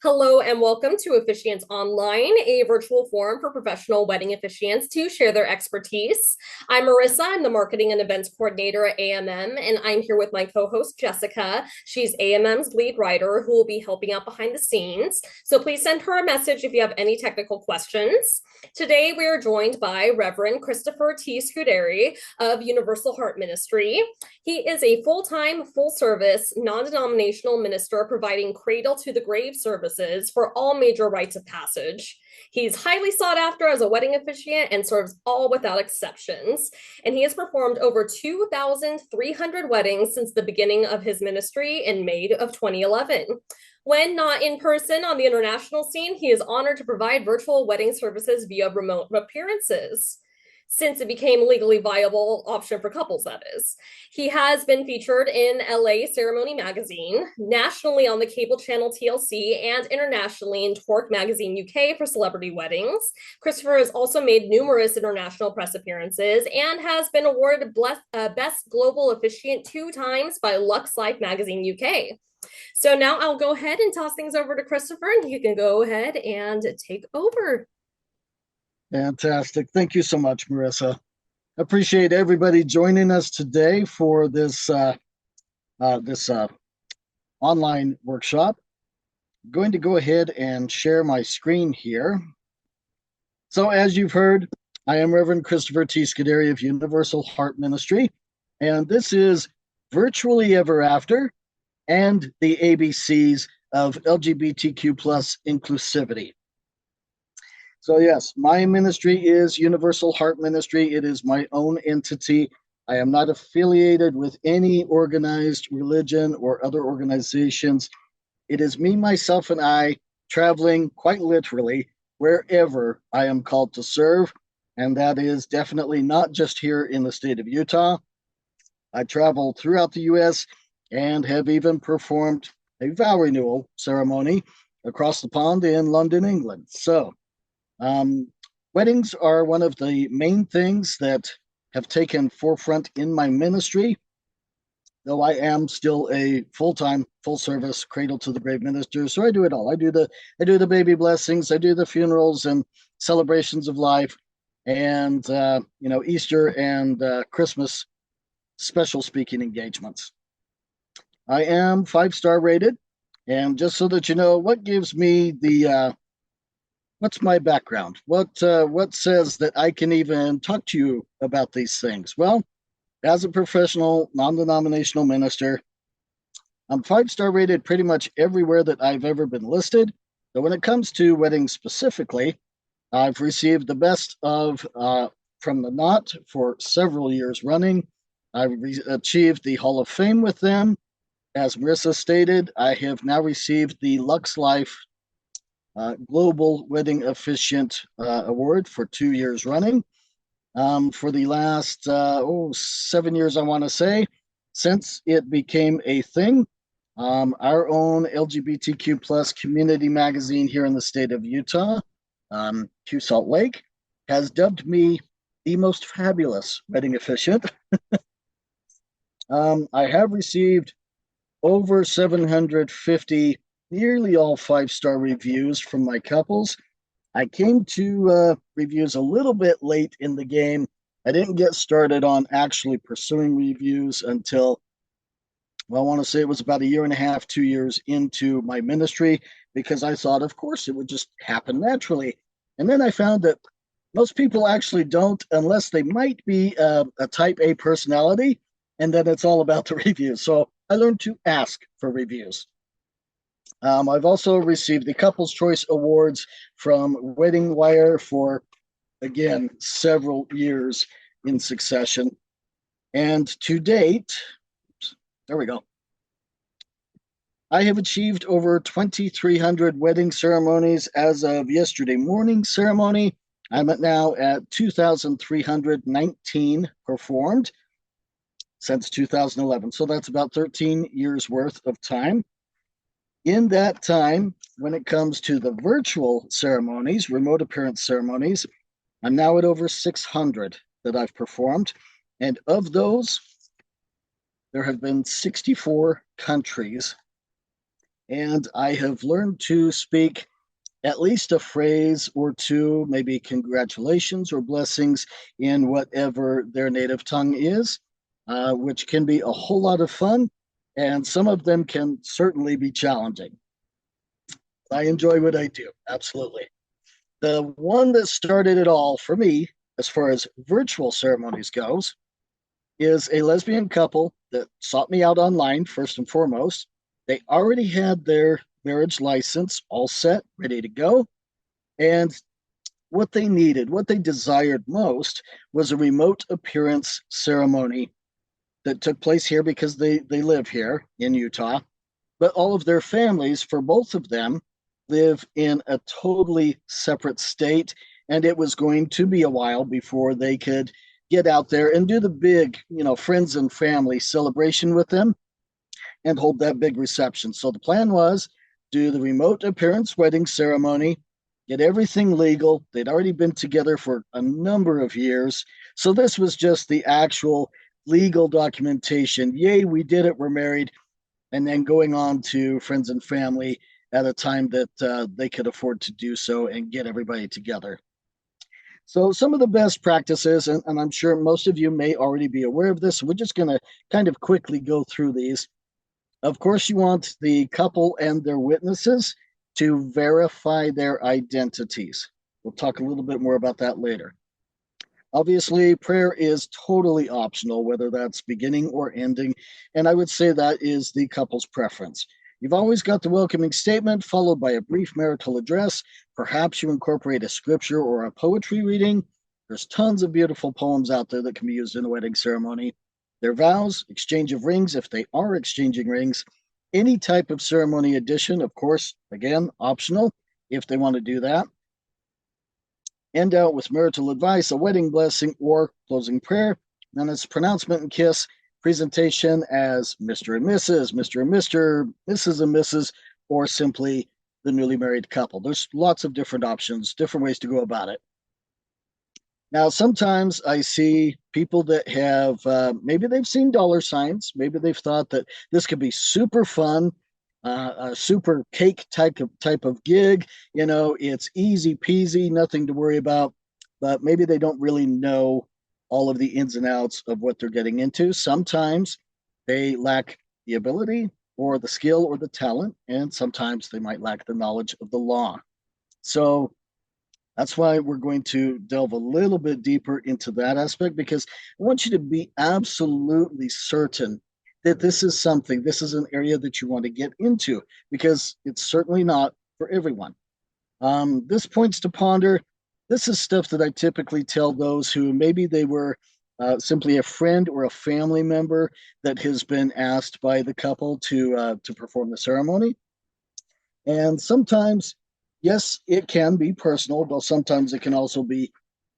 Hello and welcome to Officiants Online, a virtual forum for professional wedding officiants to share their expertise. I'm Marissa, I'm the marketing and events coordinator at AMM, and I'm here with my co-host Jessica. She's AMM's lead writer who will be helping out behind the scenes. So please send her a message if you have any technical questions. Today we are joined by Reverend Christopher T. Scuderi of Universal Heart Ministry. He is a full-time, full-service, non-denominational minister providing cradle to the grave services for all major rites of passage. He's highly sought after as a wedding officiant and serves all without exceptions. And he has performed over 2,300 weddings since the beginning of his ministry in May of 2011. When not in person on the international scene, he is honored to provide virtual wedding services via remote appearances, since it became a legally viable option for couples, that is. He has been featured in LA Ceremony Magazine, nationally on the cable channel TLC, and internationally in Torque Magazine UK for celebrity weddings. Christopher has also made numerous international press appearances and has been awarded Best Global Officiant 2 times by LUXlife Magazine UK. So now I'll go ahead and toss things over to Christopher, and you can go ahead and take over. Fantastic. Thank you so much, Marissa. Appreciate everybody joining us today for this online workshop. I'm going to go ahead and share my screen here. So as you've heard, I am Reverend Christopher T. Scuderi of Universal Heart Ministry, and this is Virtually Ever After and the ABCs of LGBTQ plus inclusivity. So yes, my ministry is Universal Heart Ministry. It is my own entity. I am not affiliated with any organized religion or other organizations. It is me, myself, and I traveling quite literally wherever I am called to serve. And that is definitely not just here in the state of Utah. I travel throughout the US and have even performed a vow renewal ceremony across the pond in London, England. So weddings are one of the main things that have taken forefront in my ministry, though I am still a full-time, full-service cradle to the grave minister. So I do it all. I do the baby blessings, I do the funerals and celebrations of life, and Easter and Christmas special speaking engagements. I am 5-star rated, and just so that you know, what gives me the what's my background? What says that I can even talk to you about these things? Well, as a professional, non-denominational minister, I'm 5-star rated pretty much everywhere that I've ever been listed. So when it comes to weddings specifically, I've received the best of from the Knot for several years running. I've achieved the Hall of Fame with them. As Marissa stated, I have now received the LUXlife Global Wedding Officiant Award for 2 years running. For the last 7 years, I want to say, since it became a thing, our own LGBTQ plus community magazine here in the state of Utah, Q Salt Lake, has dubbed me the most fabulous wedding officiant. I have received over 750, nearly all 5-star reviews from my couples. I came to reviews a little bit late in the game. I didn't get started on actually pursuing reviews until, well, I want to say it was about 1.5 years, 2 years into my ministry, because I thought, of course, it would just happen naturally. And then I found that most people actually don't, unless they might be a type A personality, and then it's all about the reviews. So I learned to ask for reviews. I've also received the Couples Choice Awards from Wedding Wire for, again, several years in succession. And to date, there we go, I have achieved over 2,300 wedding ceremonies as of yesterday morning ceremony. I'm now at 2,319 performed since 2011. So that's about 13 years worth of time. In that time, when it comes to the virtual ceremonies, remote appearance ceremonies, I'm now at over 600 that I've performed. And of those, there have been 64 countries and I have learned to speak at least a phrase or two, maybe congratulations or blessings in whatever their native tongue is, which can be a whole lot of fun. And some of them can certainly be challenging. I enjoy what I do, absolutely. The one that started it all for me, as far as virtual ceremonies goes, is a lesbian couple that sought me out online first and foremost. They already had their marriage license all set, ready to go. And what they needed, what they desired most, was a remote appearance ceremony that took place here because they live here in Utah. But all of their families, for both of them, live in a totally separate state. And it was going to be a while before they could get out there and do the big, friends and family celebration with them and hold that big reception. So the plan was do the remote appearance wedding ceremony, get everything legal. They'd already been together for a number of years. So this was just the actual legal documentation. Yay, we did it, we're married. And then going on to friends and family at a time that they could afford to do so and get everybody together. So some of the best practices, and I'm sure most of you may already be aware of this, we're just going to kind of quickly go through these. Of course, you want the couple and their witnesses to verify their identities. We'll talk a little bit more about that later. Obviously, prayer is totally optional, whether that's beginning or ending, and I would say that is the couple's preference. You've always got the welcoming statement followed by a brief marital address. Perhaps you incorporate a scripture or a poetry reading. There's tons of beautiful poems out there that can be used in a wedding ceremony. Their vows, exchange of rings, if they are exchanging rings, any type of ceremony addition, of course, again, optional if they want to do that. End out with marital advice, a wedding blessing, or closing prayer. Then it's pronouncement and kiss, presentation as Mr. and Mrs., Mr. and Mr., Mrs. and Mrs., or simply the newly married couple. There's lots of different options, different ways to go about it. Now, sometimes I see people that have maybe they've seen dollar signs, maybe they've thought that this could be super fun, a super cake type of gig. It's easy peasy, nothing to worry about. But maybe they don't really know all of the ins and outs of what they're getting into. Sometimes they lack the ability or the skill or the talent, and sometimes they might lack the knowledge of the law. So that's why we're going to delve a little bit deeper into that aspect, because I want you to be absolutely certain that this is an area that you want to get into, because it's certainly not for everyone. This points to ponder. This is stuff that I typically tell those who maybe they were simply a friend or a family member that has been asked by the couple to perform the ceremony. And sometimes, yes, it can be personal, but sometimes it can also be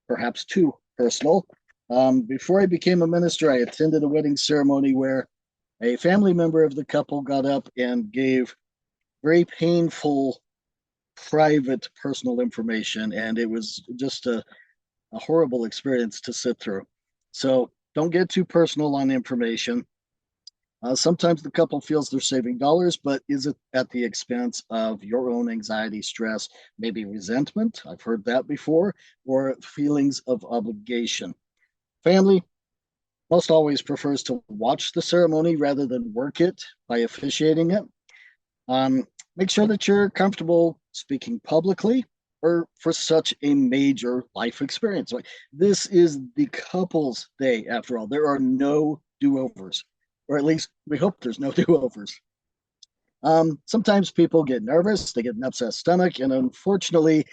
perhaps too personal. Before I became a minister, I attended a wedding ceremony where a family member of the couple got up and gave very painful, private, personal information, and it was just a horrible experience to sit through. So don't get too personal on information. Sometimes the couple feels they're saving dollars, but is it at the expense of your own anxiety, stress, maybe resentment? I've heard that before, or feelings of obligation. Family most always prefers to watch the ceremony rather than work it by officiating it. Make sure that you're comfortable speaking publicly or for such a major life experience. Like, this is the couple's day, after all. There are no do-overs, or at least we hope there's no do-overs. Sometimes people get nervous, they get an upset stomach, and unfortunately,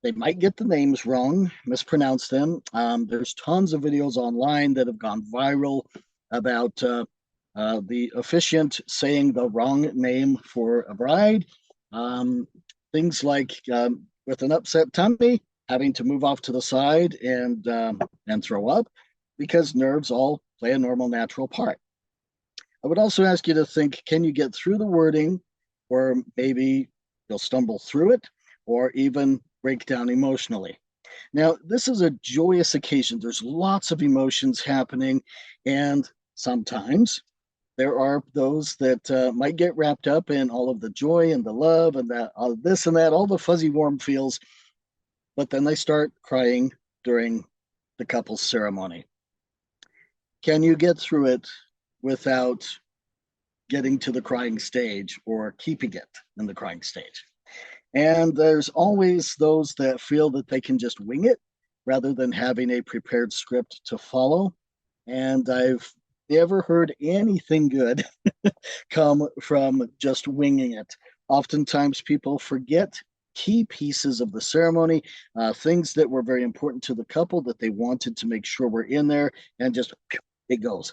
they might get the names wrong, mispronounce them. There's tons of videos online that have gone viral about the officiant saying the wrong name for a bride. Things like with an upset tummy, having to move off to the side and throw up, because nerves all play a normal, natural part. I would also ask you to think, can you get through the wording, or maybe you'll stumble through it, or even break down emotionally. Now, this is a joyous occasion. There's lots of emotions happening, and sometimes There are those that might get wrapped up in all of the joy and the love and that this and that, all the fuzzy warm feels, but then they start crying during the couple's ceremony. Can you get through it without getting to the crying stage or keeping it in the crying stage? And there's always those that feel that they can just wing it rather than having a prepared script to follow. And I've never heard anything good come from just winging it. Oftentimes, people forget key pieces of the ceremony, things that were very important to the couple that they wanted to make sure were in there, and just it goes.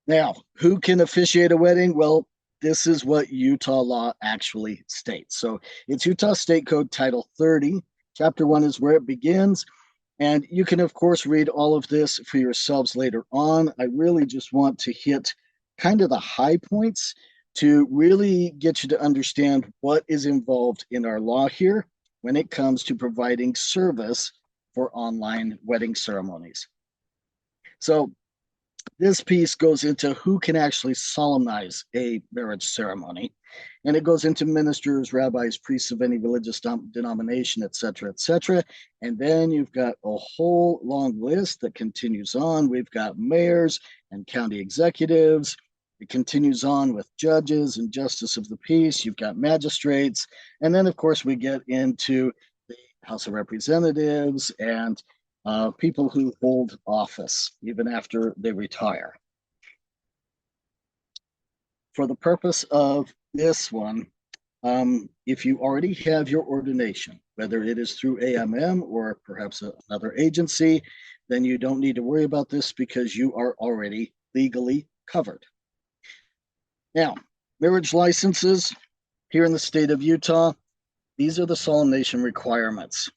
Now, who can officiate a wedding? Well, this is what Utah law actually states. So it's Utah State Code Title 30. Chapter 1 is where it begins. And you can, of course, read all of this for yourselves later on. I really just want to hit kind of the high points to really get you to understand what is involved in our law here when it comes to providing service for online wedding ceremonies. So this piece goes into who can actually solemnize a marriage ceremony. And it goes into ministers, rabbis, priests of any religious denomination, et cetera, et cetera. And then you've got a whole long list that continues on. We've got mayors and county executives. It continues on with judges and justice of the peace. You've got magistrates. And then, of course, we get into the House of Representatives and people who hold office even after they retire. For the purpose of this one, if you already have your ordination, whether it is through AMM or perhaps another agency, then you don't need to worry about this because you are already legally covered. Now, marriage licenses here in the state of Utah, these are the solemnization requirements.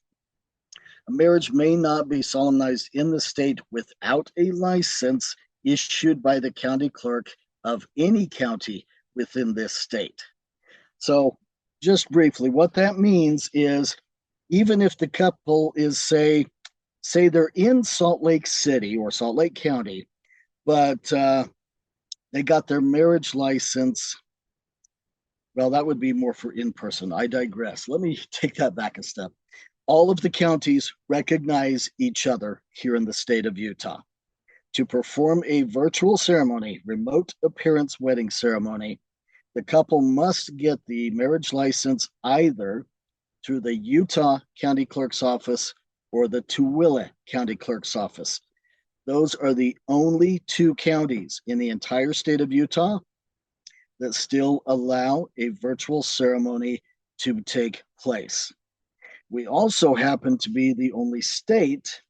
A marriage may not be solemnized in the state without a license issued by the county clerk of any county within this state. So just briefly, what that means is even if the couple is, say they're in Salt Lake City or Salt Lake County, but they got their marriage license, well, that would be more for in-person. I digress. Let me take that back a step. All of the counties recognize each other here in the state of Utah. To perform a virtual ceremony, remote appearance wedding ceremony, the couple must get the marriage license either through the Utah County Clerk's Office or the Tooele County Clerk's Office. Those are the only two counties in the entire state of Utah that still allow a virtual ceremony to take place. We also happen to be the only state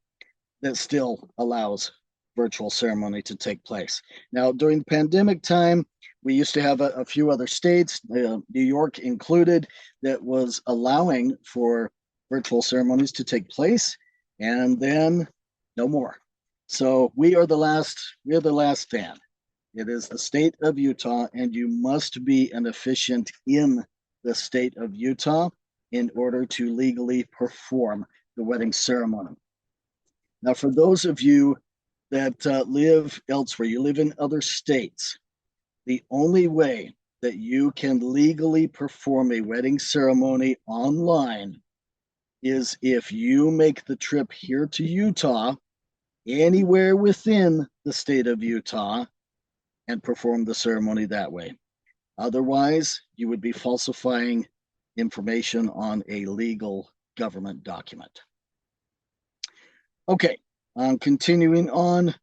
that still allows virtual ceremony to take place. Now, during the pandemic time, we used to have a few other states, New York included, that was allowing for virtual ceremonies to take place, and then no more. So we're the last stand. It is the state of Utah, and you must be an officiant in the state of Utah in order to legally perform the wedding ceremony. Now, for those of you that live elsewhere, you live in other states, the only way that you can legally perform a wedding ceremony online is if you make the trip here to Utah, anywhere within the state of Utah, and perform the ceremony that way. Otherwise, you would be falsifying information on a legal government document. Okay, continuing on.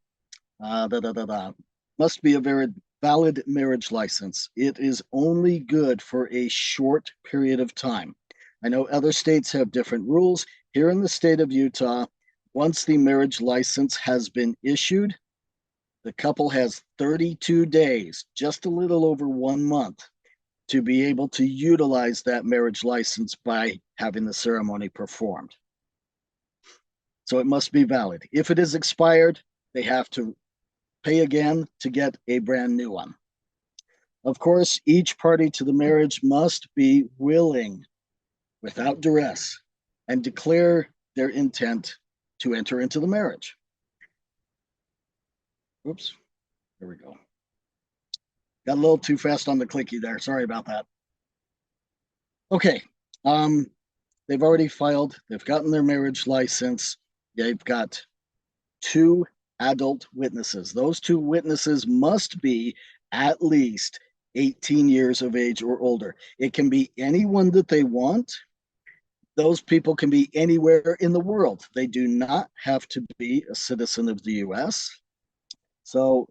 Must be a very valid marriage license. It is only good for a short period of time. I know other states have different rules. Here in the state of Utah, once the marriage license has been issued, the couple has 32 days, just a little over 1 month, to be able to utilize that marriage license by having the ceremony performed. So it must be valid. If it is expired, they have to pay again to get a brand new one. Of course, each party to the marriage must be willing, without duress, and declare their intent to enter into the marriage. Oops, There we go. Got a little too fast on the clicky there. Sorry about that. Okay. They've already filed. They've gotten their marriage license. They've got 2 adult witnesses. Those 2 witnesses must be at least 18 years of age or older. It can be anyone that they want. Those people can be anywhere in the world. They do not have to be a citizen of the US. So,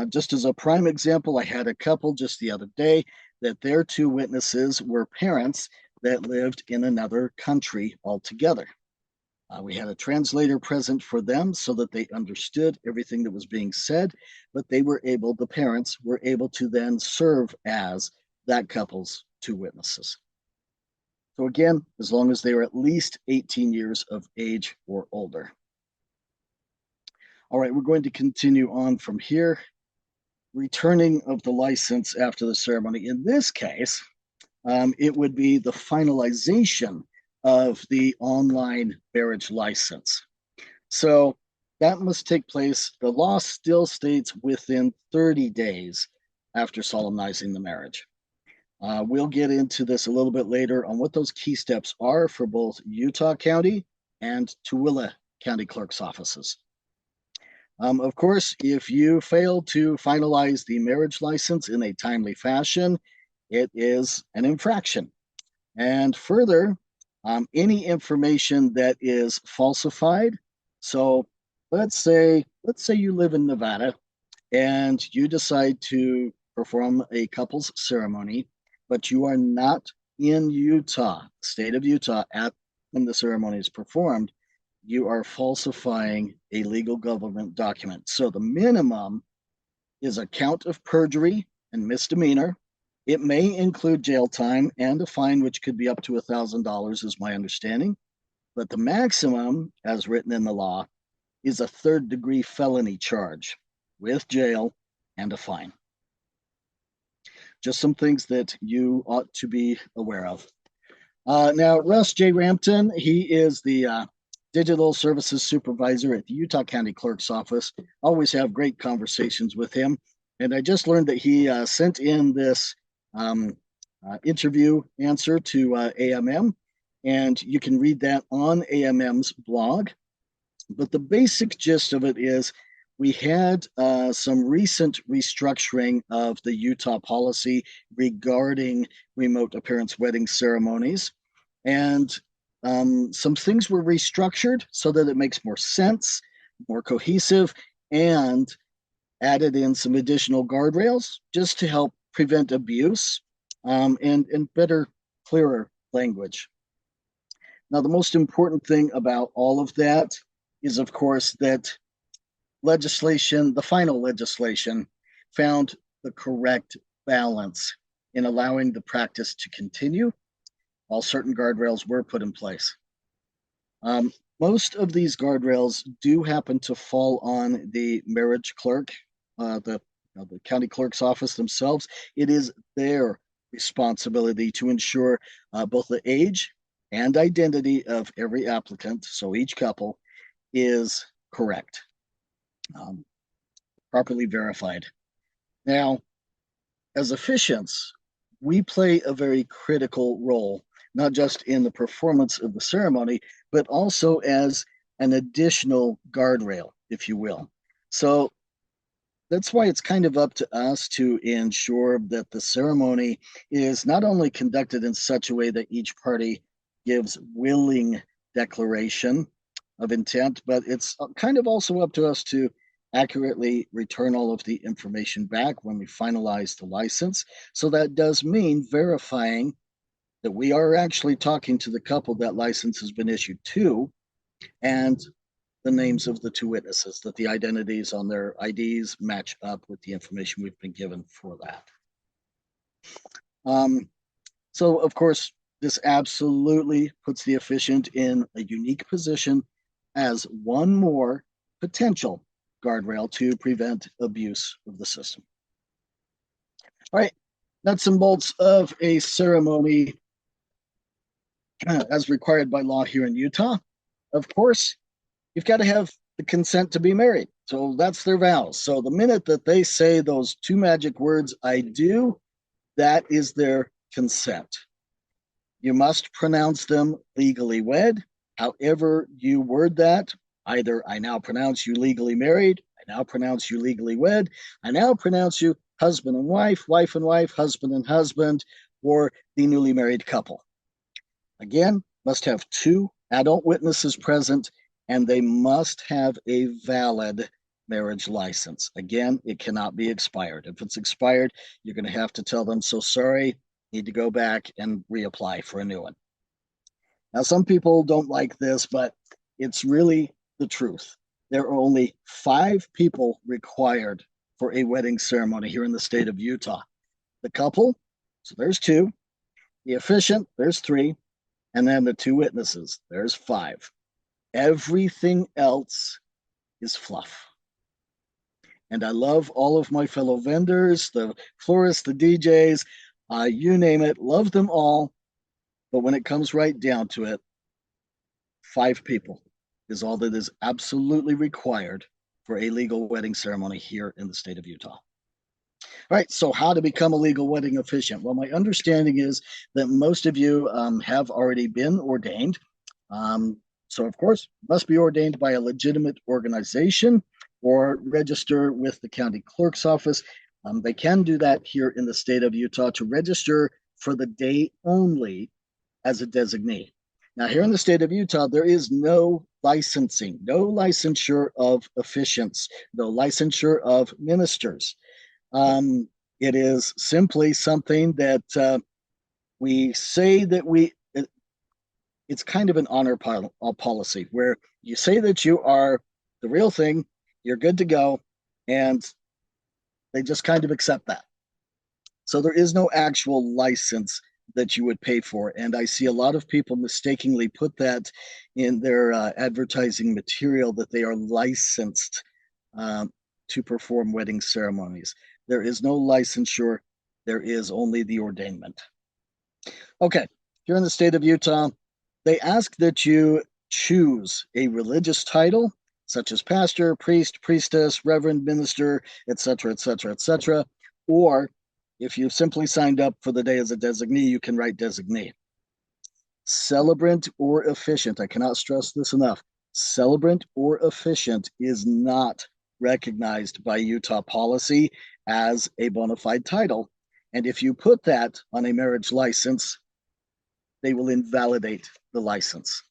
just as a prime example, I had a couple just the other day that their 2 witnesses were parents that lived in another country altogether. We had a translator present for them so that they understood everything that was being said, but the parents were able to then serve as that couple's 2 witnesses. So again, as long as they are at least 18 years of age or older. All right, we're going to continue on from here. Returning of the license after the ceremony. In this case, it would be the finalization of the online marriage license. So that must take place. The law still states within 30 days after solemnizing the marriage. We'll get into this a little bit later on what those key steps are for both Utah County and Tooele County Clerk's offices. Of course, if you fail to finalize the marriage license in a timely fashion, it is an infraction. And further, any information that is falsified. So let's say you live in Nevada and you decide to perform a couple's ceremony, but you are not in Utah, state of Utah, at when the ceremony is performed. You are falsifying a legal government document. So the minimum is a count of perjury and misdemeanor. It may include jail time and a fine, which could be up to $1,000, is my understanding. But the maximum, as written in the law, is a 3rd-degree felony charge with jail and a fine. Just some things that you ought to be aware of. Now, Russ J. Rampton, he is the Digital Services Supervisor at the Utah County Clerk's Office. Always have great conversations with him. And I just learned that he sent in this interview answer to AMM, and you can read that on AMM's blog. But the basic gist of it is we had some recent restructuring of the Utah policy regarding remote appearance wedding ceremonies. And some things were restructured so that it makes more sense, more cohesive, and added in some additional guardrails just to help prevent abuse and better, clearer language. Now, the most important thing about all of that is, of course, that legislation, the final legislation, found the correct balance in allowing the practice to continue while certain guardrails were put in place. Most of these guardrails do happen to fall on the marriage clerk, the county clerk's office themselves. It is their responsibility to ensure both the age and identity of every applicant, so each couple, is correct, properly verified. Now, as officiants, we play a very critical role, not just in the performance of the ceremony, but also as an additional guardrail, if you will. So that's why it's kind of up to us to ensure that the ceremony is not only conducted in such a way that each party gives willing declaration of intent, but it's kind of also up to us to accurately return all of the information back when we finalize the license. So that does mean verifying that we are actually talking to the couple that license has been issued to, and the names of the 2 witnesses, that the identities on their IDs match up with the information we've been given for that. So, of course, this absolutely puts the officiant in a unique position as one more potential guardrail to prevent abuse of the system. All right, nuts and bolts of a ceremony as required by law here in Utah. Of course, you've got to have the consent to be married. So that's their vows. So the minute that they say those two magic words, I do, that is their consent. You must pronounce them legally wed. However, you word that, either I now pronounce you legally married, I now pronounce you legally wed, I now pronounce you husband and wife and wife, husband and husband, or the newly married couple. Again, must have two adult witnesses present, and they must have a valid marriage license. Again, it cannot be expired. If it's expired, you're going to have to tell them, so sorry, need to go back and reapply for a new one. Now, some people don't like this, but it's really the truth. There are only 5 people required for a wedding ceremony here in the state of Utah. The couple, so there's 2. The officiant, there's 3. And then the 2 witnesses, there's 5. Everything else is fluff. And I love all of my fellow vendors, the florists, the DJs, you name it, love them all. But when it comes right down to it, 5 people is all that is absolutely required for a legal wedding ceremony here in the state of Utah. All right, so how to become a legal wedding officiant? Well, my understanding is that most of you have already been ordained. So, of course, must be ordained by a legitimate organization or register with the county clerk's office. They can do that here in the state of Utah to register for the day only as a designee. Now, here in the state of Utah, there is no licensing, no licensure of officiants, no licensure of ministers. It is simply something that we say that it's kind of an honor policy where you say that you are the real thing, you're good to go, and they just kind of accept that. So there is no actual license that you would pay for. And I see a lot of people mistakenly put that in their advertising material that they are licensed to perform wedding ceremonies. There is no licensure, there is only the ordainment. Okay, here in the state of Utah, they ask that you choose a religious title, such as pastor, priest, priestess, reverend, minister, etc., etc., etc., or if you've simply signed up for the day as a designee, you can write designee. Celebrant or officiant, I cannot stress this enough. Celebrant or officiant is not recognized by Utah policy as a bona fide title. And if you put that on a marriage license, they will invalidate the license.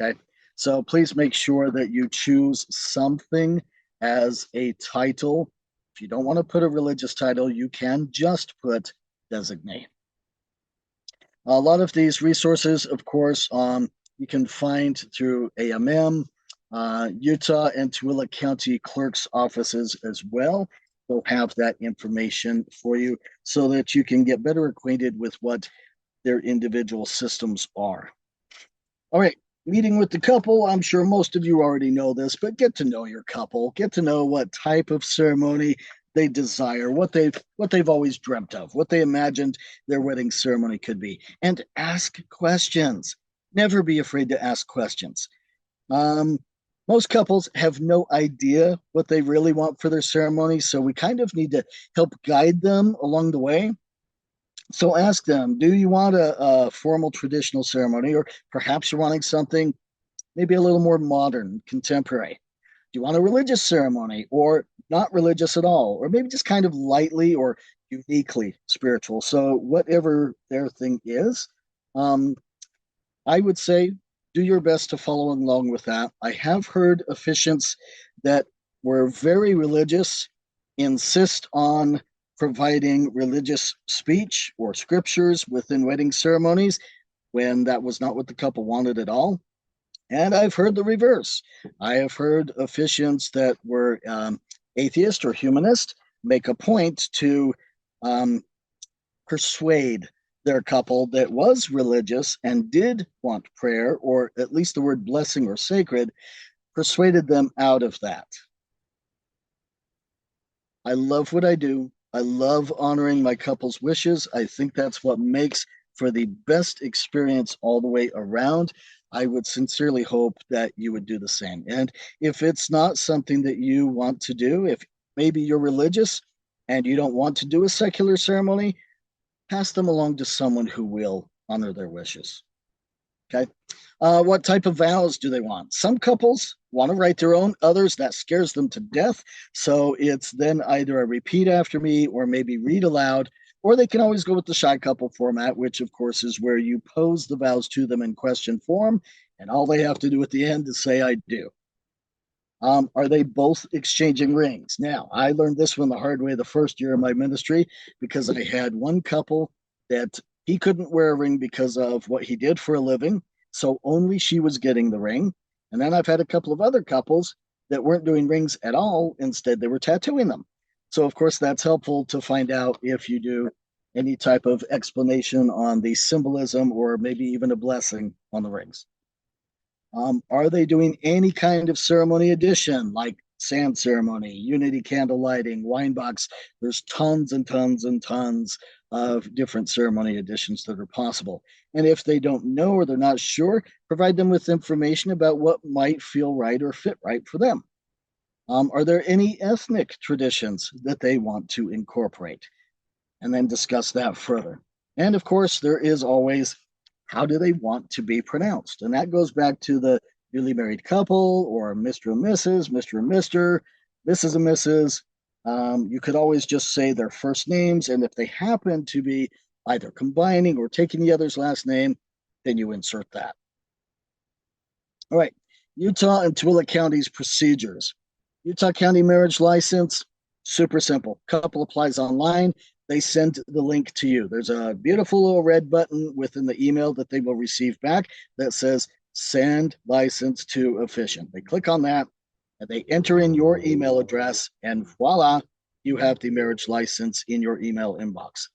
Okay. So please make sure that you choose something as a title. If you don't want to put a religious title, you can just put designate. A lot of these resources, of course, you can find through AMM, Utah, and Tooele County clerk's offices as well. They'll have that information for you so that you can get better acquainted with what their individual systems are. All right, meeting with the couple. I'm sure most of you already know this, but get to know your couple. Get to know what type of ceremony they desire, what they've always dreamt of, what they imagined their wedding ceremony could be, and ask questions. Never be afraid to ask questions. Most couples have no idea what they really want for their ceremony, so we kind of need to help guide them along the way. So ask them, do you want a formal traditional ceremony, or perhaps you're wanting something maybe a little more modern, contemporary? Do you want a religious ceremony or not religious at all, or maybe just kind of lightly or uniquely spiritual? So whatever their thing is, I would say do your best to follow along with that. I have heard officiants that were very religious insist on providing religious speech or scriptures within wedding ceremonies when that was not what the couple wanted at all. And I've heard the reverse. I have heard officiants that were atheist or humanist make a point to persuade their couple that was religious and did want prayer, or at least the word blessing or sacred, persuaded them out of that. I love what I do. I love honoring my couple's wishes. I think that's what makes for the best experience all the way around. I would sincerely hope that you would do the same. And if it's not something that you want to do, if maybe you're religious and you don't want to do a secular ceremony, pass them along to someone who will honor their wishes. Okay. What type of vows do they want? Some couples want to write their own, others that scares them to death. So it's then either a repeat after me or maybe read aloud, or they can always go with the shy couple format, which of course is where you pose the vows to them in question form, and all they have to do at the end is say, I do. Are they both exchanging rings? Now, I learned this one the hard way the first year of my ministry because I had one couple that he couldn't wear a ring because of what he did for a living. So only she was getting the ring. And then I've had a couple of other couples that weren't doing rings at all. Instead, they were tattooing them. So, of course, that's helpful to find out if you do any type of explanation on the symbolism or maybe even a blessing on the rings. Are they doing any kind of ceremony addition like sand ceremony, unity candle lighting, wine box? There's tons and tons and tons of different ceremony additions that are possible. And if they don't know or they're not sure, provide them with information about what might feel right or fit right for them. Are there any ethnic traditions that they want to incorporate? And then discuss that further. And of course, there is always how do they want to be pronounced? And that goes back to the newly married couple or Mr. and Mrs., Mr. and Mr., Mrs. and Mrs. You could always just say their first names. And if they happen to be either combining or taking the other's last name, then you insert that. All right, Utah and Tooele County's procedures. Utah County marriage license, super simple. Couple applies online. They send the link to you. There's a beautiful little red button within the email that they will receive back that says send license to Officiant. They click on that and they enter in your email address, and voila, you have the marriage license in your email inbox.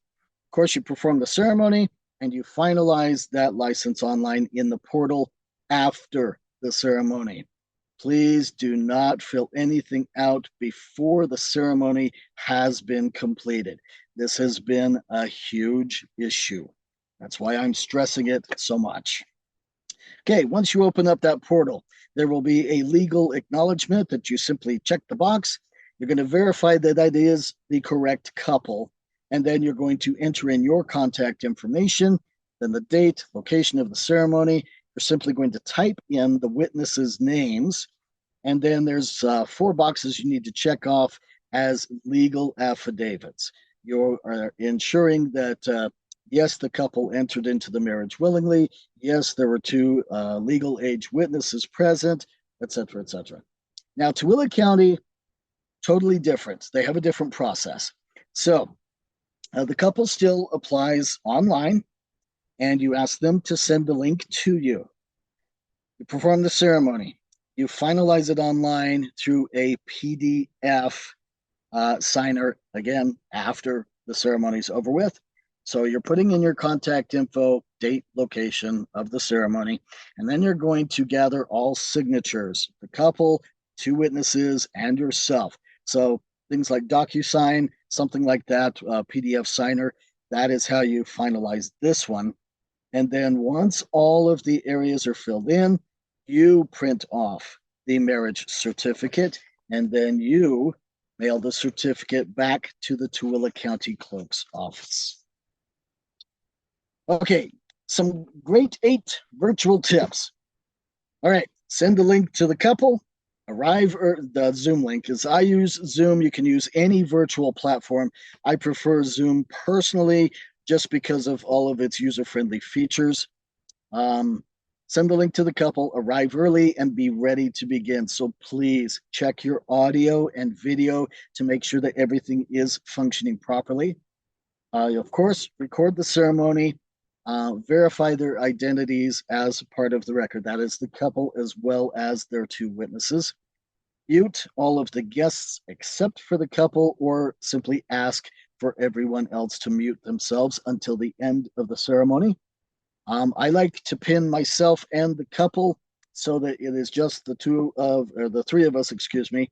Of course, you perform the ceremony and you finalize that license online in the portal after the ceremony. Please do not fill anything out before the ceremony has been completed. This has been a huge issue. That's why I'm stressing it so much. Okay, once you open up that portal, there will be a legal acknowledgement that you simply check the box. You're going to verify that that is the correct couple, and then you're going to enter in your contact information, then the date, location of the ceremony. You're simply going to type in the witnesses' names, and then there's 4 boxes you need to check off as legal affidavits. You are ensuring that, yes, the couple entered into the marriage willingly. Yes, there were 2 legal age witnesses present, etc., etc. Now, Tooele County, totally different. They have a different process. So the couple still applies online, and you ask them to send the link to you. You perform the ceremony. You finalize it online through a PDF signer, again, after the ceremony's over with. So you're putting in your contact info, date, location of the ceremony, and then you're going to gather all signatures, the couple, 2 witnesses, and yourself. So things like DocuSign, something like that, PDF signer, that is how you finalize this one. And then once all of the areas are filled in, you print off the marriage certificate, and then you mail the certificate back to the Tooele County Clerk's office. Okay, some great 8 virtual tips. All right, send the link to the couple. Arrive, or the Zoom link is I use Zoom. You can use any virtual platform. I prefer Zoom personally just because of all of its user-friendly features. Send the link to the couple, arrive early, and be ready to begin. So please check your audio and video to make sure that everything is functioning properly. Of course, record the ceremony, verify their identities as part of the record. That is the couple as well as their 2 witnesses. Mute all of the guests except for the couple, or simply ask for everyone else to mute themselves until the end of the ceremony. I like to pin myself and the couple so that it is just the 3 of us, excuse me,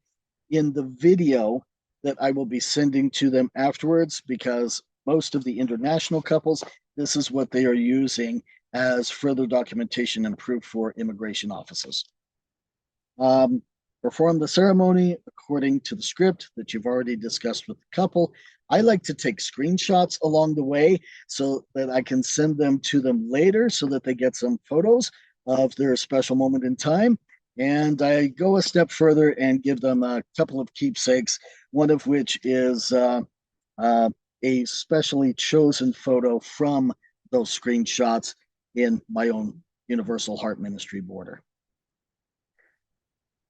in the video that I will be sending to them afterwards, because most of the international couples, this is what they are using as further documentation and proof for immigration offices. Perform the ceremony according to the script that you've already discussed with the couple. I like to take screenshots along the way so that I can send them to them later so that they get some photos of their special moment in time. And I go a step further and give them a couple of keepsakes, one of which is a specially chosen photo from those screenshots in my own Universal Heart Ministry border.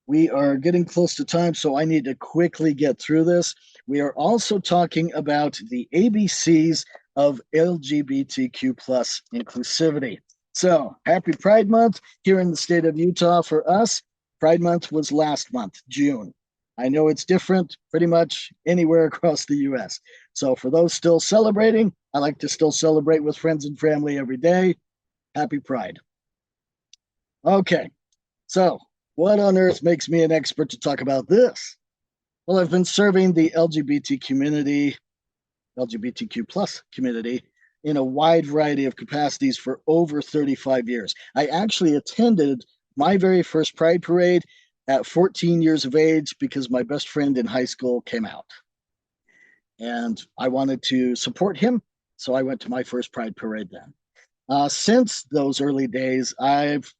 We are getting close to time, so I need to quickly get through this. We are also talking about the ABCs of LGBTQ plus inclusivity. So happy Pride Month here in the state of Utah for us. Pride Month was last month, June. I know it's different pretty much anywhere across the US. So for those still celebrating, I like to still celebrate with friends and family every day. Happy Pride. Okay, so what on earth makes me an expert to talk about this? Well, I've been serving the LGBTQ plus community in a wide variety of capacities for over 35 years. I actually attended my very first Pride Parade at 14 years of age because my best friend in high school came out. And I wanted to support him, so I went to my first Pride Parade then. Since those early days, I've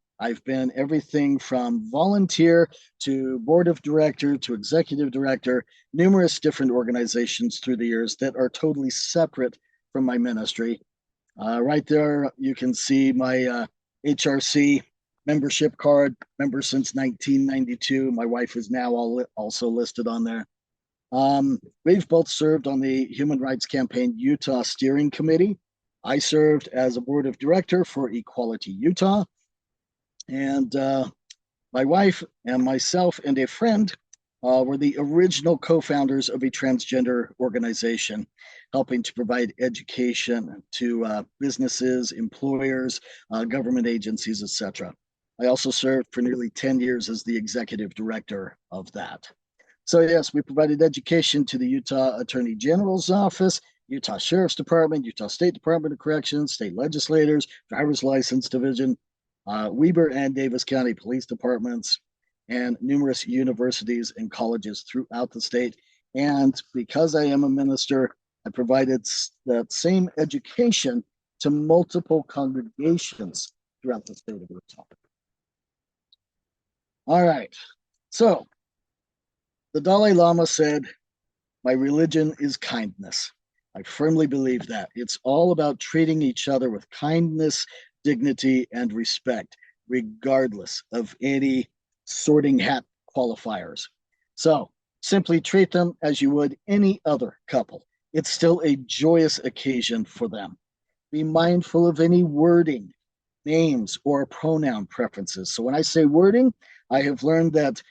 been everything from volunteer to board of director to executive director, numerous different organizations through the years that are totally separate from my ministry. Right there, you can see my HRC membership card, member since 1992. My wife is now also listed on there. We've both served on the Human Rights Campaign Utah Steering Committee. I served as a board of director for Equality Utah. And my wife and myself and a friend were the original co-founders of a transgender organization, helping to provide education to businesses, employers, government agencies, etc. I also served for nearly 10 years as the executive director of that. So yes, we provided education to the Utah Attorney General's office, Utah Sheriff's Department, Utah State Department of Corrections, state legislators, driver's license division, Weber and Davis County Police Departments, and numerous universities and colleges throughout the state. And because I am a minister, I provided that same education to multiple congregations throughout the state of Utah. All right, so the Dalai Lama said, "My religion is kindness." I firmly believe that. It's all about treating each other with kindness, dignity, and respect, regardless of any sorting hat qualifiers. So simply treat them as you would any other couple. It's still a joyous occasion for them. Be mindful of any wording, names, or pronoun preferences. So when I say wording, I have learned that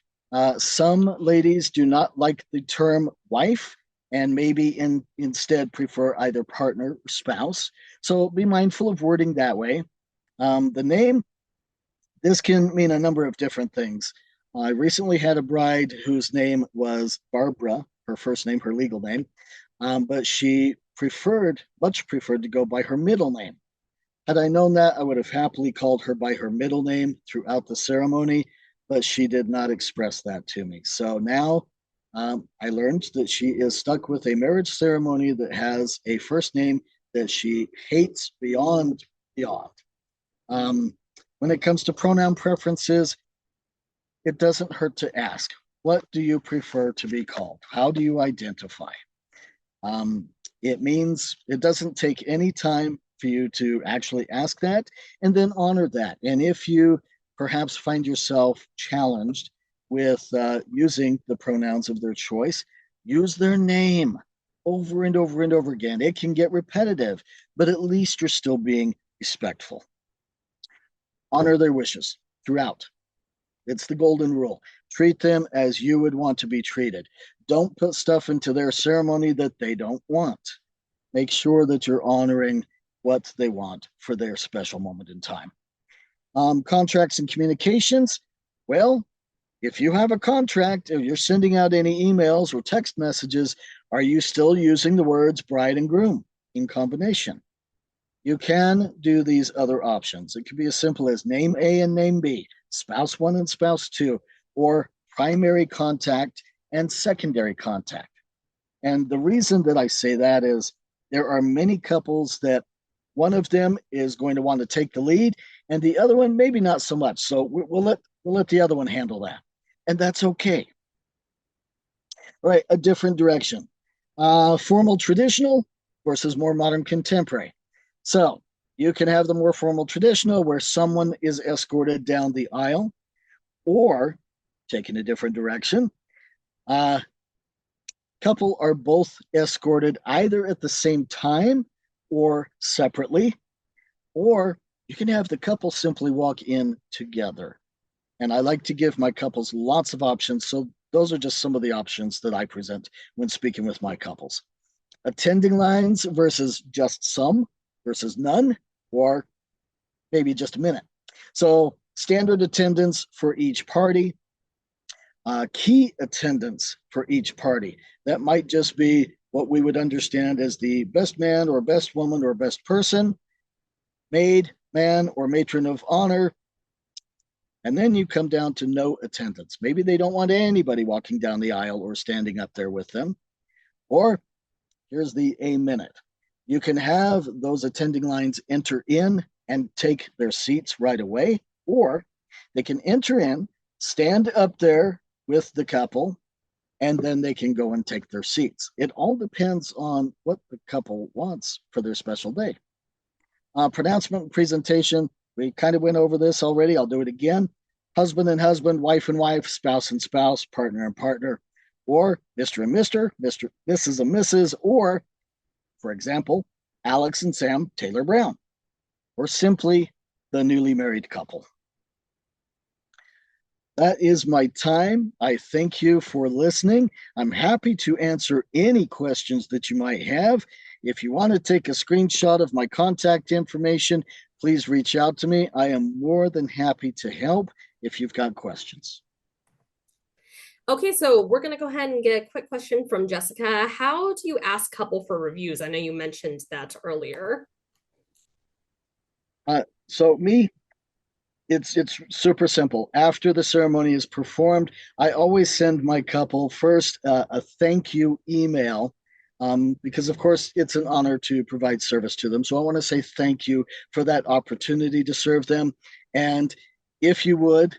some ladies do not like the term wife and maybe instead prefer either partner or spouse. So be mindful of wording that way. The name, this can mean a number of different things. I recently had a bride whose name was Barbara, her first name, her legal name, but she much preferred to go by her middle name. Had I known that, I would have happily called her by her middle name throughout the ceremony, but she did not express that to me. So now I learned that she is stuck with a marriage ceremony that has a first name that she hates beyond. When it comes to pronoun preferences, it doesn't hurt to ask, what do you prefer to be called? How do you identify? It means it doesn't take any time for you to actually ask that and then honor that. And if you perhaps find yourself challenged with using the pronouns of their choice, use their name over and over and over again. It can get repetitive, but at least you're still being respectful. Honor their wishes throughout. It's the golden rule. Treat them as you would want to be treated. Don't put stuff into their ceremony that they don't want. Make sure that you're honoring what they want for their special moment in time. Contracts and communications. Well, if you have a contract, if you're sending out any emails or text messages, are you still using the words bride and groom in combination? You can do these other options. It could be as simple as name A and name B, spouse one and spouse two, or primary contact and secondary contact. And the reason that I say that is there are many couples that one of them is going to want to take the lead, and the other one maybe not so much. So we'll let the other one handle that, and that's okay. All right, a different direction. Formal traditional versus more modern contemporary. So you can have the more formal traditional where someone is escorted down the aisle, or taking a different direction. Couple are both escorted either at the same time or separately, or you can have the couple simply walk in together. And I like to give my couples lots of options. So those are just some of the options that I present when speaking with my couples. Attending lines versus just some versus none, or maybe just a minute. So standard attendance for each party, key attendance for each party. That might just be what we would understand as the best man or best woman or best person, maid, man, or matron of honor. And then you come down to no attendance. Maybe they don't want anybody walking down the aisle or standing up there with them. Or here's the a minute. You can have those attending lines enter in and take their seats right away, or they can enter in, stand up there with the couple, and then they can go and take their seats. It all depends on what the couple wants for their special day. Pronouncement and presentation, we kind of went over this already. I'll do it again. Husband and husband, wife and wife, spouse and spouse, partner and partner, or Mr. and Mr., Mrs. and Mrs., or, for example, Alex and Sam Taylor Brown, or simply the newly married couple. That is my time. I thank you for listening. I'm happy to answer any questions that you might have. If you want to take a screenshot of my contact information, please reach out to me. I am more than happy to help if you've got questions. Okay, so we're going to go ahead and get a quick question from Jessica. How do you ask couple for reviews? I know you mentioned that earlier. So me, it's super simple. After the ceremony is performed, I always send my couple first a thank you email, because of course it's an honor to provide service to them. So I want to say thank you for that opportunity to serve them. And if you would,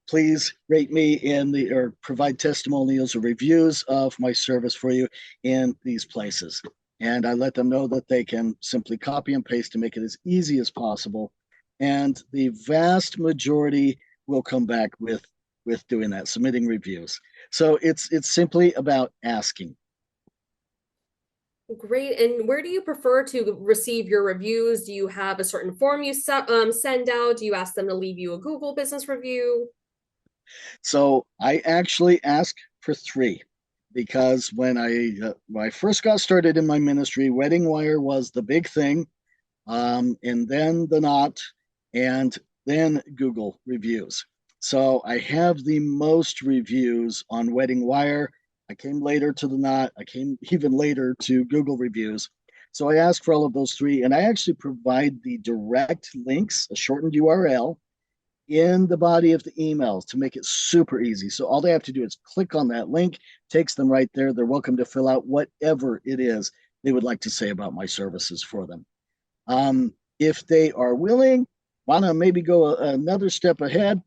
please rate me or provide testimonials or reviews of my service for you in these places. And I let them know that they can simply copy and paste to make it as easy as possible. And the vast majority will come back with doing that, submitting reviews. So it's simply about asking. Great. And where do you prefer to receive your reviews? Do you have a certain form you send out? Do you ask them to leave you a Google business review? So I actually ask for 3 because when I first got started in my ministry, Wedding Wire was the big thing, and then the Knot, and then Google reviews. So I have the most reviews on Wedding Wire. I came later to the Knot. I came even later to Google reviews. So I ask for all of those 3, and I actually provide the direct links, a shortened URL, in the body of the emails to make it super easy. So all they have to do is click on that link, takes them right there. They're welcome to fill out whatever it is they would like to say about my services for them. If they are willing, want to maybe go another step ahead,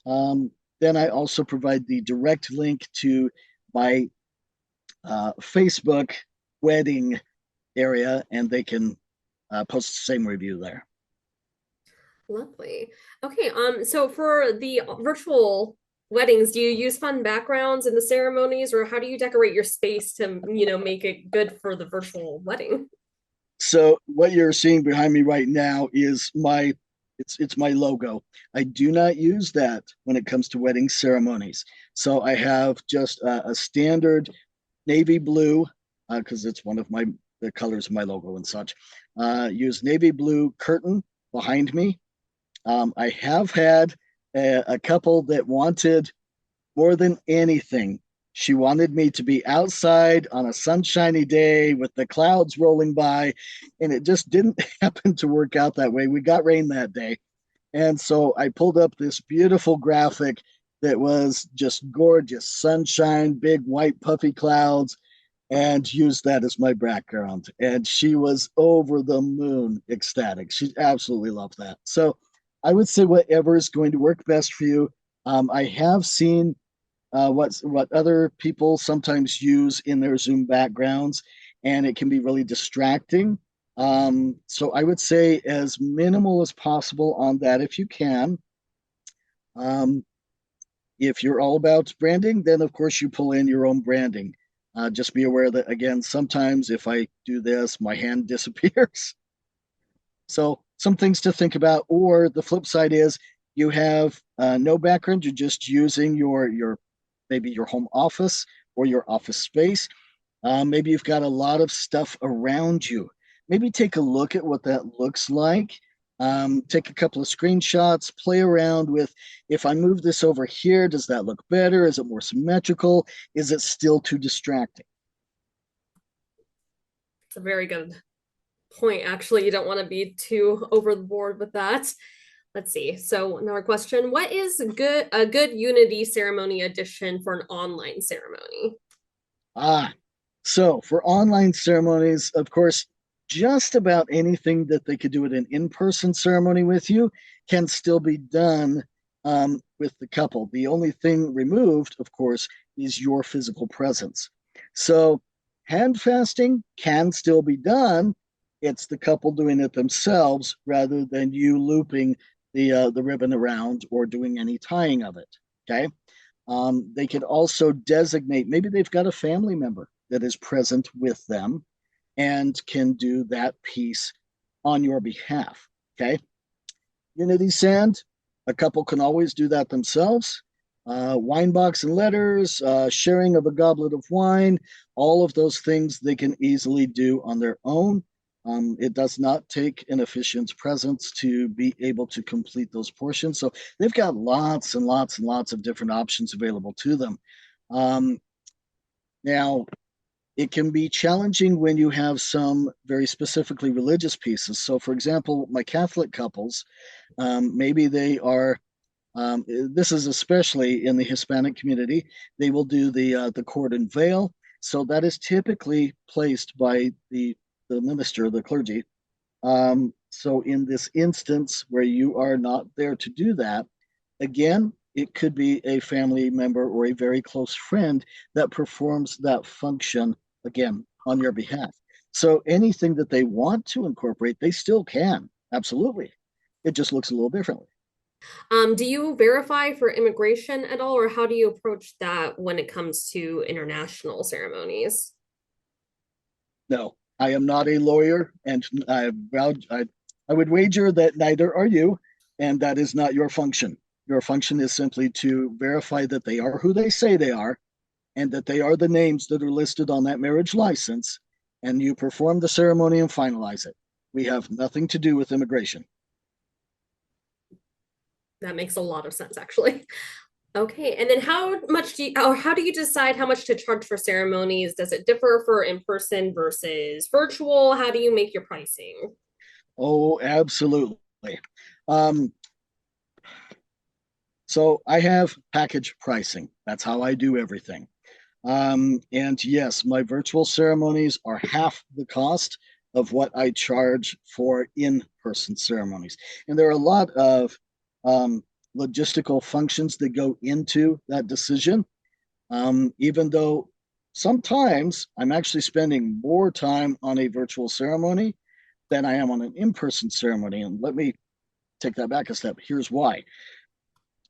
then I also provide the direct link to my Facebook wedding area, and they can post the same review there. Lovely. Okay, so for the virtual weddings, do you use fun backgrounds in the ceremonies, or how do you decorate your space to, make it good for the virtual wedding? So what you're seeing behind me right now is it's my logo. I do not use that when it comes to wedding ceremonies. So I have just a standard navy blue, because it's one of the colors of my logo and such. Use navy blue curtain behind me. I have had a couple that wanted more than anything She wanted me to be outside on a sunshiny day with the clouds rolling by, and it just didn't happen to work out that way. We got rain that day. And so I pulled up this beautiful graphic that was just gorgeous sunshine, big white puffy clouds, and used that as my background. And she was over the moon ecstatic. She absolutely loved that. So I would say whatever is going to work best for you. I have seen what other people sometimes use in their Zoom backgrounds, and it can be really distracting. So I would say as minimal as possible on that if you can. Um, if you're all about branding, then of course you pull in your own branding. Just be aware that again, sometimes if I do this, my hand disappears. So some things to think about. Or the flip side is you have no background. You're just using your maybe your home office or your office space. Maybe you've got a lot of stuff around you. Maybe take a look at what that looks like. Take a couple of screenshots, play around with if I move this over here, does that look better? Is it more symmetrical? Is it still too distracting? It's a very good point. Actually, you don't want to be too over the board with that. Let's see. So another question: what is a good Unity ceremony edition for an online ceremony? Ah, so for online ceremonies, of course, just about anything that they could do at an in-person ceremony with you can still be done with the couple. The only thing removed, of course, is your physical presence. So hand fasting can still be done. It's the couple doing it themselves rather than you looping the ribbon around or doing any tying of it. Okay. They could also designate, maybe they've got a family member that is present with them and can do that piece on your behalf. Okay. Unity Sand, a couple can always do that themselves. Wine box and letters, sharing of a goblet of wine, all of those things they can easily do on their own. It does not take an officiant's presence to be able to complete those portions. So they've got lots and lots and lots of different options available to them. Um, Now, it can be challenging when you have some very specifically religious pieces. So, for example, my Catholic couples, maybe they are. This is especially in the Hispanic community. They will do the cord and veil. So that is typically placed by the minister, the clergy. So in this instance where you are not there to do that, again, it could be a family member or a very close friend that performs that function again on your behalf. So anything that they want to incorporate, they still can. Absolutely. It just looks a little differently. Do you verify for immigration at all, or how do you approach that when it comes to international ceremonies? No, I am not a lawyer, and I would wager that neither are you, and that is not your function. Your function is simply to verify that they are who they say they are, and that they are the names that are listed on that marriage license, and you perform the ceremony and finalize it. We have nothing to do with immigration. That makes a lot of sense, actually. Okay, and then how much do you, or how do you decide how much to charge for ceremonies? Does it differ for in person versus virtual? How do you make your pricing? Oh, absolutely. Um, so I have package pricing. That's how I do everything. And yes, my virtual ceremonies are half the cost of what I charge for in-person ceremonies. And there are a lot of um, logistical functions that go into that decision. Even though sometimes I'm actually spending more time on a virtual ceremony than I am on an in-person ceremony. And let me take that back a step. Here's why.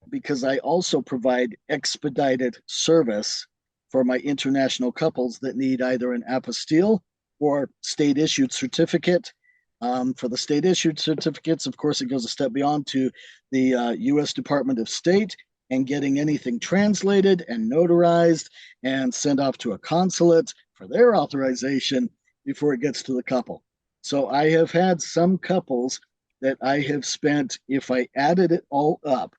Because I also provide expedited service for my international couples that need either an apostille or state issued certificate. For the state issued certificates, of course, it goes a step beyond to the US Department of State and getting anything translated and notarized and sent off to a consulate for their authorization before it gets to the couple. So I have had some couples that I have spent, if I added it all up,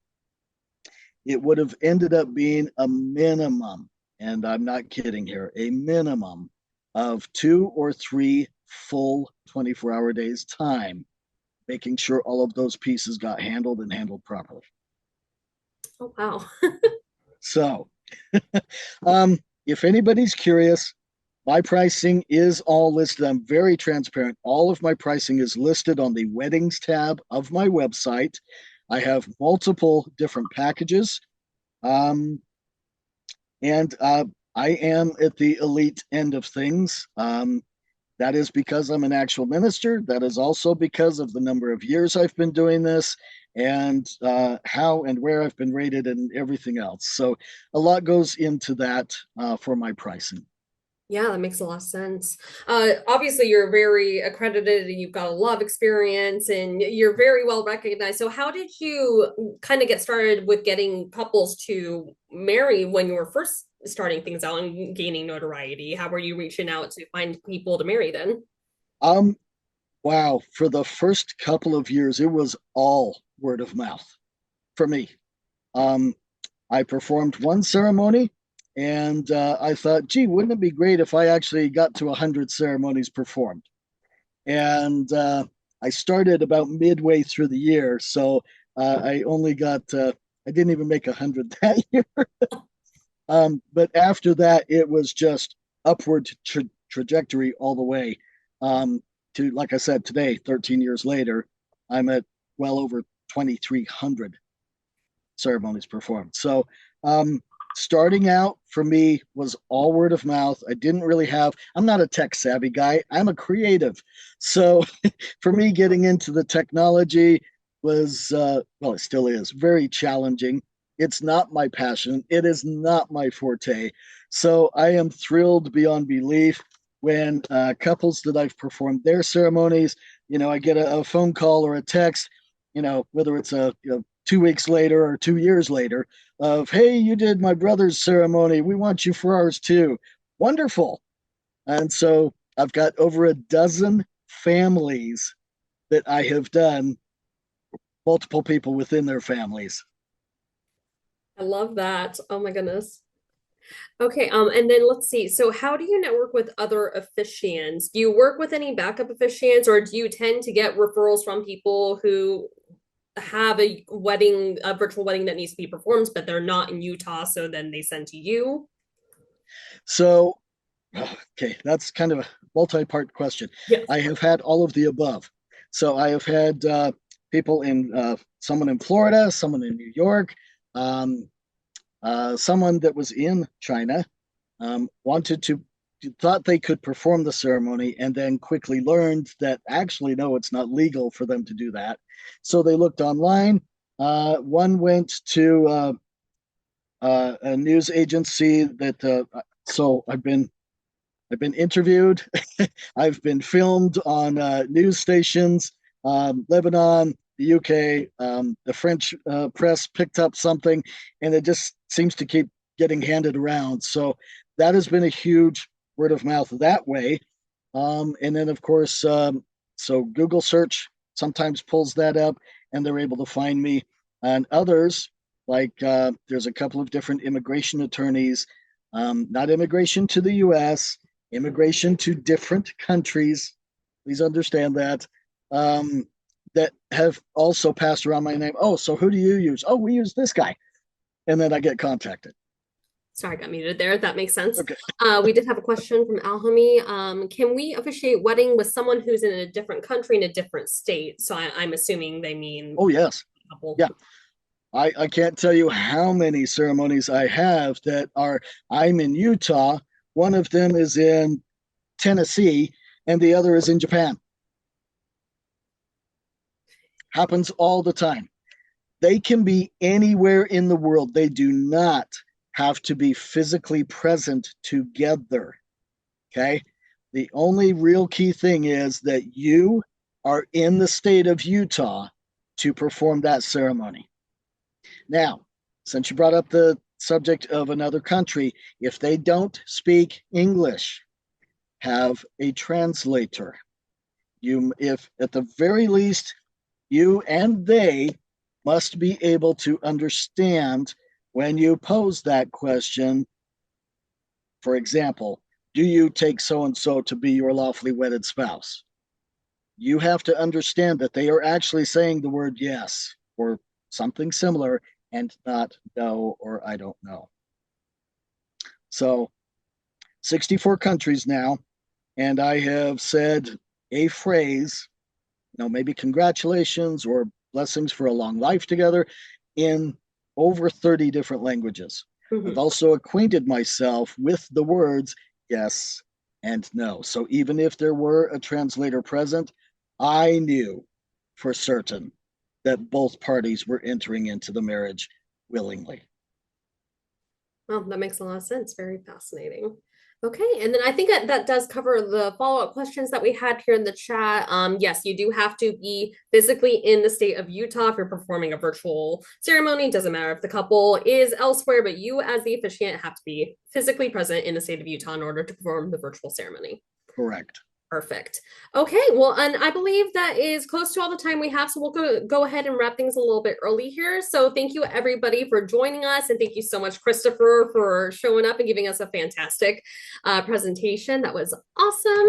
it would have ended up being a minimum and I'm not kidding here, a minimum of 2 or 3 full 24-hour days time, making sure all of those pieces got handled and handled properly. Oh, wow. So, if anybody's curious, my pricing is all listed. I'm very transparent. All of my pricing is listed on the weddings tab of my website. I have multiple different packages. Um, and I am at the elite end of things. That is because I'm an actual minister. That is also because of the number of years I've been doing this and how and where I've been rated and everything else. So a lot goes into that for my pricing. Yeah, that makes a lot of sense. Obviously, you're very accredited and you've got a lot of experience and you're very well recognized. So, how did you kind of get started with getting couples to marry when you were first starting things out and gaining notoriety? How were you reaching out to find people to marry then? Um, wow, for the first couple of years, it was all word of mouth for me. Um, I performed one ceremony and I thought, gee, wouldn't it be great if I actually got to 100 ceremonies performed? And I started about midway through the year, so I only got I didn't even make 100 that year. But after that, it was just upward trajectory all the way. To like I said, today, 13 years later, I'm at well over 2,300 ceremonies performed. So starting out for me was all word of mouth. I didn't really have, I'm not a tech savvy guy, I'm a creative. So for me, getting into the technology was, well, it still is very challenging. It's not my passion, it is not my forte. So I am thrilled beyond belief when couples that I've performed their ceremonies, I get a phone call or a text, whether it's 2 weeks later or 2 years later, of, hey, you did my brother's ceremony. We want you for ours too. Wonderful. And so I've got over a dozen families that I have done, multiple people within their families. I love that. Oh my goodness. Okay, and then let's see. So how do you network with other officiants? Do you work with any backup officiants, or do you tend to get referrals from people who have a wedding, a virtual wedding that needs to be performed, but they're not in Utah, so then they send to you? So, okay, that's kind of a multi part question. Yes. I have had all of the above. So I have had people in, someone in Florida, someone in New York, um, someone that was in China, wanted to, thought they could perform the ceremony and then quickly learned that actually, no, it's not legal for them to do that. So they looked online. One went to a news agency that, so I've been interviewed. I've been filmed on news stations, Lebanon, the UK, the French press picked up something, and it just seems to keep getting handed around. So that has been a huge word of mouth that way. And then, of course, so Google search sometimes pulls that up, and they're able to find me. And others, like there's a couple of different immigration attorneys, not immigration to the US, immigration to different countries. Please understand that. Um, that have also passed around my name. Oh, so who do you use? Oh, we use this guy. And then I get contacted. Sorry, I got muted there. That makes sense. Okay. We did have a question from Alhami. Can we officiate wedding with someone who's in a different country in a different state? So I'm assuming they mean Oh, yes. couple. Yeah. I can't tell you how many ceremonies I have that are, I'm in Utah, one of them is in Tennessee, and the other is in Japan. Happens all the time. They can be anywhere in the world. They do not have to be physically present together. Okay. The only real key thing is that you are in the state of Utah to perform that ceremony. Now, since you brought up the subject of another country, if they don't speak English, have a translator. If at the very least, you and they must be able to understand when you pose that question, For example, do you take so and so to be your lawfully wedded spouse? You have to understand that they are actually saying the word yes or something similar and not no or I don't know. So 64 countries now, and I have said a phrase, maybe congratulations or blessings for a long life together in over 30 different languages. I've also acquainted myself with the words yes and no. So even if there were a translator present, I knew for certain that both parties were entering into the marriage willingly. Well, that makes a lot of sense. Very fascinating. Okay, and then I think that does cover the follow-up questions that we had here in the chat. Yes, you do have to be physically in the state of Utah if you're performing a virtual ceremony. Doesn't matter if the couple is elsewhere, but you as the officiant have to be physically present in the state of Utah in order to perform the virtual ceremony. Correct. Perfect. Okay, well, and I believe that is close to all the time we have, so we'll go ahead and wrap things a little bit early here. So thank you everybody for joining us, and thank you so much, Christopher, for showing up and giving us a fantastic presentation. That was awesome.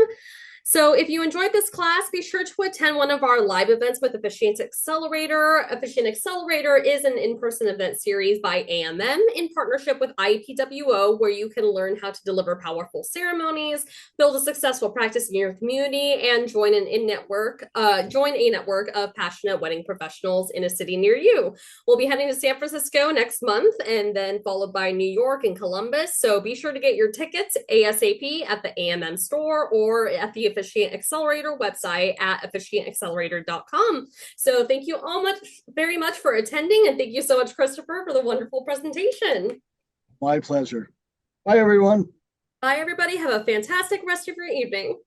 So if you enjoyed this class, be sure to attend one of our live events with Officiants Accelerator. Officiant Accelerator is an in-person event series by AMM in partnership with IPWO, where you can learn how to deliver powerful ceremonies, build a successful practice in your community, and join a network of passionate wedding professionals in a city near you. We'll be heading to San Francisco next month, and then followed by New York and Columbus. So be sure to get your tickets ASAP at the AMM store or at the Officiant Accelerator website at officiantaccelerator.com. So thank you all very much for attending, and thank you so much, Christopher, for the wonderful presentation. My pleasure. Bye, everyone. Bye, everybody. Have a fantastic rest of your evening.